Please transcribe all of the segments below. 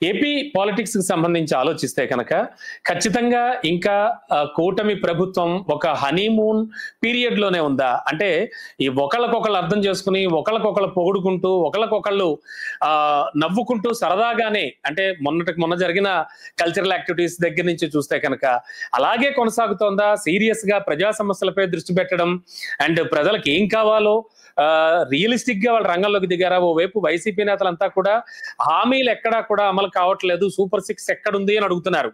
AP politics కి సంబంధించి ఆలోచిస్తే కనుక ఖచ్చితంగా ఇంకా కూటమి ప్రభుత్వం ఒక హనీమూన్ పీరియడ్ లోనే ఉందా? అంటే ఈ ఒకళ్ళకొకళ్ళు అర్థం చేసుకుని ఒకళ్ళకొకళ్ళు పొగుడుకుంటూ ఒకళ్ళకొకళ్ళు నవ్వుకుంటూ సరదాగానే, అంటే మొన్న జరిగిన కల్చరల్ యాక్టివిటీస్ దగ్గర నుంచి చూస్తే కనుక అలాగే కొనసాగుతోందా? సీరియస్ గా ప్రజా సమస్యలపై దృష్టి పెట్టడం అండ్ ప్రజలకు ఏం కావాలో రియలిస్టిక్ గా వాళ్ళ రంగంలోకి దిగారా? ఓవైపు వైసీపీ నేతలంతా కూడా హామీలు ఎక్కడా కూడా అమలు కావట్లేదు, సూపర్ 6 ఎక్కడుంది అని అడుగుతున్నారు.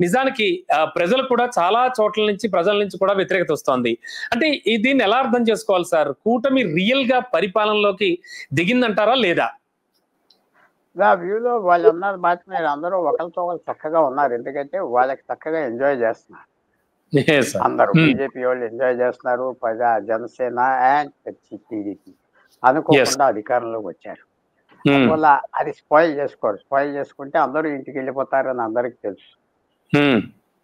నిజానికి ప్రజలు కూడా చాలా చోట్ల నుంచి ప్రజల నుంచి కూడా వ్యతిరేకత వస్తోంది. అంటే దీన్ని ఎలా అర్థం చేసుకోవాలి సార్? కూటమి రియల్ గా పరిపాలనలోకి దిగిందంటారా లేదా? నా వ్యూలో వాళ్ళన్నారు మాట మీరు అందరూ ఒకరితో ఒకరు చక్కగా ఉన్నారు. ఎందుకంటే వాళ్ళకి చక్కగా ఎంజాయ్ చేస్తున్నారు. అందరూ బీజేపీ వాళ్ళు ఎంజాయ్ చేస్తున్నారు, జనసేన అండ్ టీడీపీ అనుకోకుండా అధికారంలోకి వచ్చారు. అందువల్ల అది స్పాయిల్ చేసుకోరు. స్పాయిల్ చేసుకుంటే అందరూ ఇంటికి వెళ్ళిపోతారని అందరికి తెలుసు.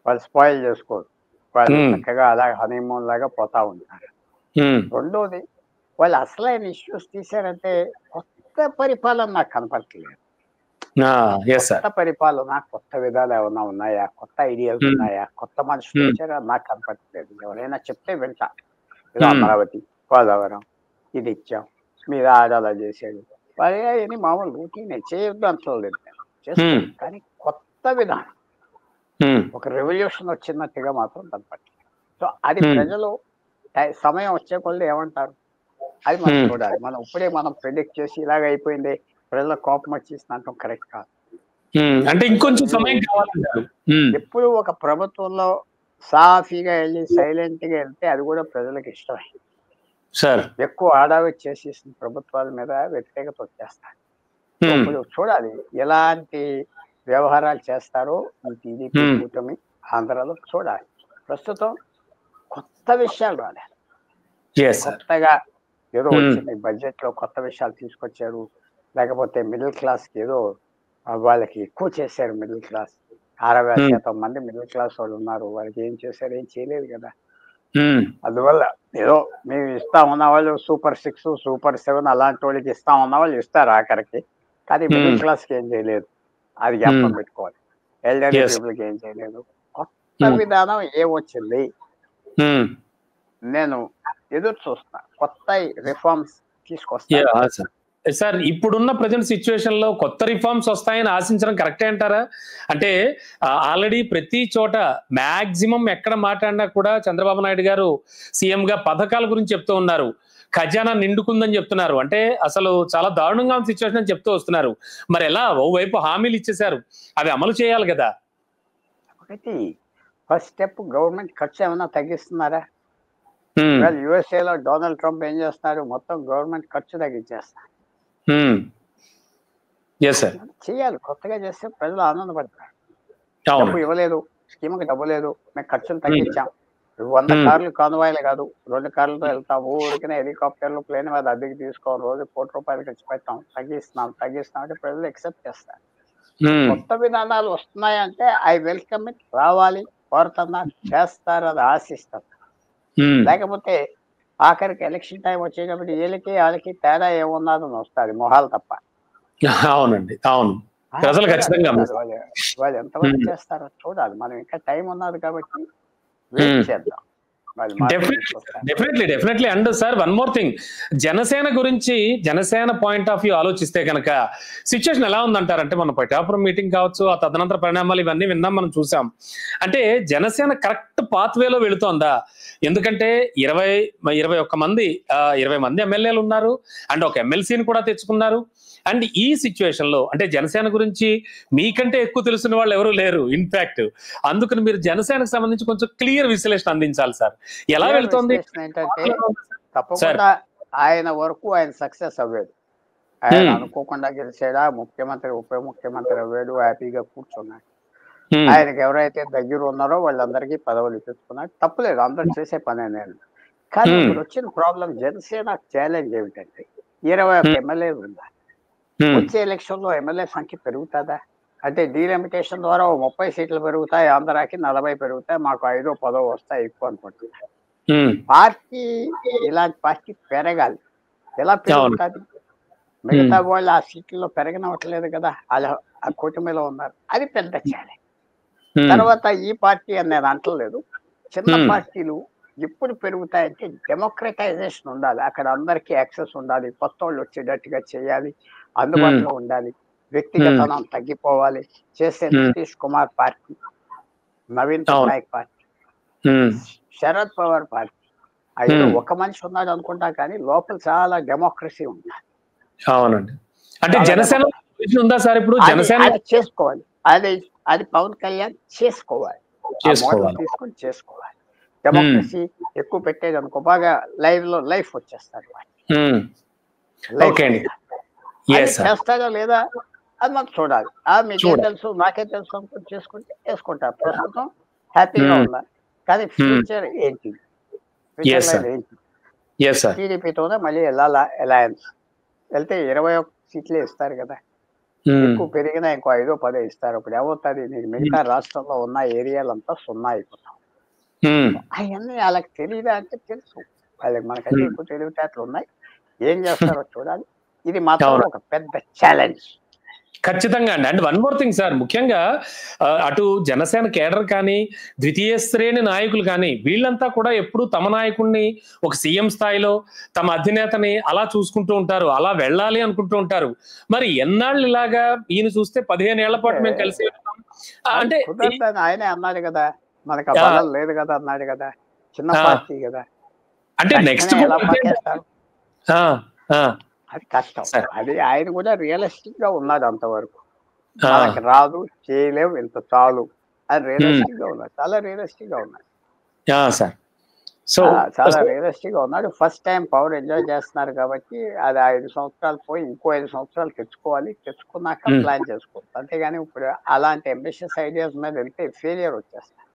వాళ్ళు స్పాయిల్ చేసుకోరు. వాళ్ళు చక్కగా అలా హనీమూన్ లాగా పోతా ఉంటారు. రెండోది, వాళ్ళు అసలైన ఇష్యూస్ తీశారంటే కొత్త పరిపాలన నాకు కనపడట్లేదు. కొత్త పరిపాలన, కొత్త విధాలు ఏమన్నా ఉన్నాయా, కొత్త ఐడియాస్ ఉన్నాయా, కొత్త మనుషులు వచ్చారా నాకు కనపడట్లేదు. ఎవరైనా చెప్తే వింటా. ఇలా అమరావతి, పోలవరం ఇది ఇచ్చాం, మీరు ఆడాలా చేశాడు, వాళ్ళని మామూలు రూటీనే చేయొద్దు అంటలేదు, చేస్తాను. కానీ కొత్త విధానం, ఒక రెవల్యూషన్ వచ్చినట్టుగా మాత్రం కనపడట్లేదు. సో అది ప్రజలు సమయం వచ్చే కొద్ది ఏమంటారు అది మనం చూడాలి. మనం ఇప్పుడే మనం ప్రెడిక్ట్ చేసి ఇలాగ అయిపోయింది ప్రజల కోపం వచ్చేసింది అంటాం కరెక్ట్ కాదు. అంటే ఇంకొంచెం సమయం కావాలంటారు. ఎప్పుడు ఒక ప్రభుత్వంలో సాఫీగా వెళ్ళి సైలెంట్ గా వెళ్తే అది కూడా ప్రజలకు ఇష్టమే. ఎక్కువ ఆడావి చేసేసిన ప్రభుత్వాల మీద వ్యతిరేకత వచ్చేస్తారు. ఇప్పుడు చూడాలి ఎలాంటి వ్యవహారాలు చేస్తారో ఈ టీడీపీ కూటమి ఆంధ్రాలో చూడాలి. ప్రస్తుతం కొత్త విషయాలు రాలేదు. కొత్తగా ఏదో వచ్చింది, బడ్జెట్ లో కొత్త విషయాలు తీసుకొచ్చారు, లేకపోతే మిడిల్ క్లాస్ కి ఏదో వాళ్ళకి ఎక్కువ చేశారు. మిడిల్ క్లాస్ 60% మంది మిడిల్ క్లాస్ వాళ్ళు ఉన్నారు, వాళ్ళకి ఏం చేశారు? ఏం చేయలేదు కదా. అందువల్ల ఏదో మేము ఇస్తా ఉన్న వాళ్ళు సూపర్ 6, సూపర్ 7 అలాంటి వాళ్ళకి ఇస్తా ఉన్న వాళ్ళు ఇస్తారు ఆఖరికి. కానీ మిడిల్ క్లాస్ కి ఏం చేయలేదు, అది జ్ఞాపకం పెట్టుకోవాలి. ఎల్డర్లీ పీపుల్కి ఏం చేయలేదు. కొత్త విధానం ఏమొచ్చింది నేను ఎదురు చూస్తా. కొత్త రిఫార్మ్స్ తీసుకొస్తా. సార్, ఇప్పుడున్న ప్రజెంట్ సిచ్యువేషన్ లో కొత్త రిఫార్మ్స్ వస్తాయని ఆశించడం కరెక్టే అంటారా? అంటే ఆల్రెడీ ప్రతి చోట మాక్సిమం ఎక్కడ మాట్లాడినా కూడా చంద్రబాబు నాయుడు గారు సీఎం గా పథకాల గురించి చెప్తూ ఉన్నారు, ఖజానా నిండుకుందని చెప్తున్నారు. అంటే అసలు చాలా దారుణంగా ఉన్న సిచ్యువేషన్ అని చెప్తూ వస్తున్నారు. మరి ఎలా? ఓవైపు హామీలు ఇచ్చేశారు, అవి అమలు చేయాలి కదా. ఒకటి ఫస్ట్ స్టెప్, గవర్నమెంట్ ఖర్చు ఏమైనా తగ్గిస్తున్నారా? యుఎస్ఏలో డొనాల్డ్ ట్రంప్ ఏం చేస్తున్నారు? మొత్తం గవర్నమెంట్ ఖర్చు తగ్గించేస్తారు. చేయాలి. కొత్తగా చేస్తే ప్రజలు ఆనందపడతారు. డబ్బు ఇవ్వలేదు, స్కీమ్కి డబ్బు లేదు, మేము ఖర్చులు తగ్గించాం. 100 కార్లు కాన్వాయిలు కాదు, 2 కార్లతో వెళ్తాం, ఊరికనే హెలికాప్టర్లు ప్లేన్ మీద అద్దెకి తీసుకోం, రోజు ₹1 ఖర్చు పెట్టాం, తగ్గిస్తున్నాం అంటే ప్రజలు ఎక్సెప్ట్ చేస్తారు. కొత్త విధానాలు వస్తున్నాయంటే ఐ వెల్కమ్ ఇట్, రావాలి, కోరుతున్నా, చేస్తారు, అది ఆశిస్తారు. లేకపోతే ఆఖరికి ఎలక్షన్ టైం వచ్చేటప్పుడు వీళ్ళకి వాళ్ళకి తేడా ఏమున్నదని వస్తుంది, మొహాలు తప్ప. అవునండి, అవును. ప్రజలు ఖచ్చితంగా వాళ్ళు ఎంతవరకు చేస్తారో చూడాలి. మనం ఇంకా టైం ఉన్నది కాబట్టి వెయిట్ చేద్దాం. Definitely. And sir, one more thing, Janasena గురించి, జనసేన పాయింట్ ఆఫ్ వ్యూ ఆలోచిస్తే కనుక సిచ్యువేషన్ ఎలా ఉందంటారంటే, మన పిఠాపురం మీటింగ్ కావచ్చు, ఆ తదనంతర పరిణామాలు ఇవన్నీ విన్నాం, మనం చూసాం. అంటే జనసేన కరెక్ట్ పాత్ వేలో వెళుతోందా? ఎందుకంటే 21 మంది ఎమ్మెల్యేలు ఉన్నారు అండ్ ఒక ఎమ్మెల్సీని కూడా తెచ్చుకున్నారు. అండ్ ఈ సిచ్యువేషన్ లో అంటే జనసేన గురించి మీకంటే ఎక్కువ తెలిసిన వాళ్ళు ఎవరు లేరు ఇన్ఫాక్ట్. అందుకని మీరు జనసేనకు సంబంధించి కొంచెం క్లియర్ విశ్లేషణ అందించాలి సార్. ఎలా వెళ్తోంది? తప్పకుండా ఆయన వరకు ఆయన సక్సెస్ అవ్వాడు. ఆయన అనుకోకుండా గెలిచాడా, ముఖ్యమంత్రి ఉప ముఖ్యమంత్రి అవ్వాడు, హ్యాపీగా కూర్చున్నాడు. ఆయనకి ఎవరైతే దగ్గర ఉన్నారో వాళ్ళందరికీ పదవులు తెచ్చుకున్నాడు, తప్పులేదు, అందరూ చేసే పనే. నేను కానీ ఇప్పుడు వచ్చిన ప్రాబ్లం, జనసేన ఛాలెంజ్ ఏమిటంటే 21 ఎమ్మెల్యేలు ఉన్నారు. వచ్చే ఎలక్షన్ లో ఎమ్మెల్యే సంఖ్య పెరుగుతుందా? అంటే డీలిమిటేషన్ ద్వారా 30 సీట్లు పెరుగుతాయి, ఆంధ్రాకి 40 పెరుగుతాయి, మాకు 5 10 వస్తాయి ఎక్కువ అనుకుంటున్నారు. పార్టీ ఇలాంటి పార్టీ పెరగాలి. ఎలా పెరుగుతుంది? మిగతా వాళ్ళు ఆ సీట్లలో పెరగనవట్లేదు కదా. ఆ కూటమిలో ఉన్నారు. అది పెద్ద ఛాలెంజ్. తర్వాత ఈ పార్టీ అని నేను అంటలేదు. చిన్న పార్టీలు ఎప్పుడు పెరుగుతాయంటే డెమోక్రటైజేషన్ ఉండాలి. అక్కడ అందరికీ యాక్సెస్ ఉండాలి. కొత్తోళ్ళు వచ్చేటట్టుగా చేయాలి. అందుబాటులో ఉండాలి. వ్యక్తిగతనం తగ్గిపోవాలి. చేసే Nitish Kumar party, Naveen Patnaik party, Sharad Pawar party, ఏదో ఒక మనిషి ఉన్నాడు అనుకుంటా కానీ లోపల చాలా డెమోక్రసీ ఉంటుంది. అవునండి. అంటే జనసేన ఉందా సార్ ఇప్పుడు? జనసేన చేసుకోవాలి. అది పవన్ కళ్యాణ్ చేసుకోవాలి. తీసుకొని చేసుకోవాలి. డెమోక్రసీ ఎక్కువ పెట్టేది అనుకో బాగా లైఫ్ వచ్చేస్తారు. చేస్తారా లేదా అది మనం చూడాలి. మీకేం తెలుసు నాకే తెలుసు అనుకుని చేసుకుంటే వేసుకుంటారు. ప్రస్తుతం హ్యాపీగా ఉన్నారు. కానీ ఫ్యూచర్ ఏంటి? టీడీపీతోనే మళ్ళీ వెళ్ళాలా అలయన్స్? వెళ్తే 21 సీట్లే ఇస్తారు కదా. ఎక్కువ పెరిగినా ఇంకో 5-10 ఇస్తారు. ఇప్పుడు ఏమవుతుంది? నీకు మిగతా రాష్ట్రంలో ఉన్న ఏరియాలంతా 0 అయిపోతాం. అవన్నీ వాళ్ళకి తెలియదా అంటే తెలుసు. వాళ్ళకి మనకంటే ఎక్కువ తెలివితేటలు ఉన్నాయి. ఏం చేస్తారో చూడాలి. ఇది మాత్రం ఒక పెద్ద ఛాలెంజ్. ఖచ్చితంగా అండి. And one more thing sir, ముఖ్యంగా అటు జనసేన కేడర్ కానీ ద్వితీయ శ్రేణి నాయకులు కానీ వీళ్ళంతా కూడా ఎప్పుడు తమ నాయకుడిని ఒక సీఎం స్థాయిలో తమ అధినేతని అలా చూసుకుంటూ ఉంటారు, అలా వెళ్ళాలి అనుకుంటూ ఉంటారు. మరి ఎన్నాళ్ళు ఇలాగా ఈయన చూస్తే 15 ఏళ్ల పాటు మేము కలిసి అంటే ఆయనే అన్నాడు కదా, మనకు ఆ బలం లేదు కదా అన్నాడు కదా, చిన్న పార్టీ కదా, అంటే నెక్స్ట్ అది కష్టం. అది ఆయన కూడా రియలిస్టిక్ గా ఉన్నాడు అంతవరకు. మనకి రాదు, చేయలేవు, ఇంత చాలు అని రియలిస్టిక్ గా ఉన్నాడు. చాలా రియలిస్టిక్ గా ఉన్నాడు. చాలా రియలిస్టిక్ గా ఉన్నాడు. ఫస్ట్ టైం పవర్ ఎంజాయ్ చేస్తున్నారు కాబట్టి అది 5 సంవత్సరాలు పోయి ఇంకో 5 సంవత్సరాలు తెచ్చుకోవాలి. తెచ్చుకున్నాక ప్లాన్ చేసుకోవాలి. అంతేగాని ఇప్పుడు అలాంటి అంబిషియస్ ఐడియాస్ మీద వెళ్తే ఫెయిలియర్ వచ్చేస్తారు.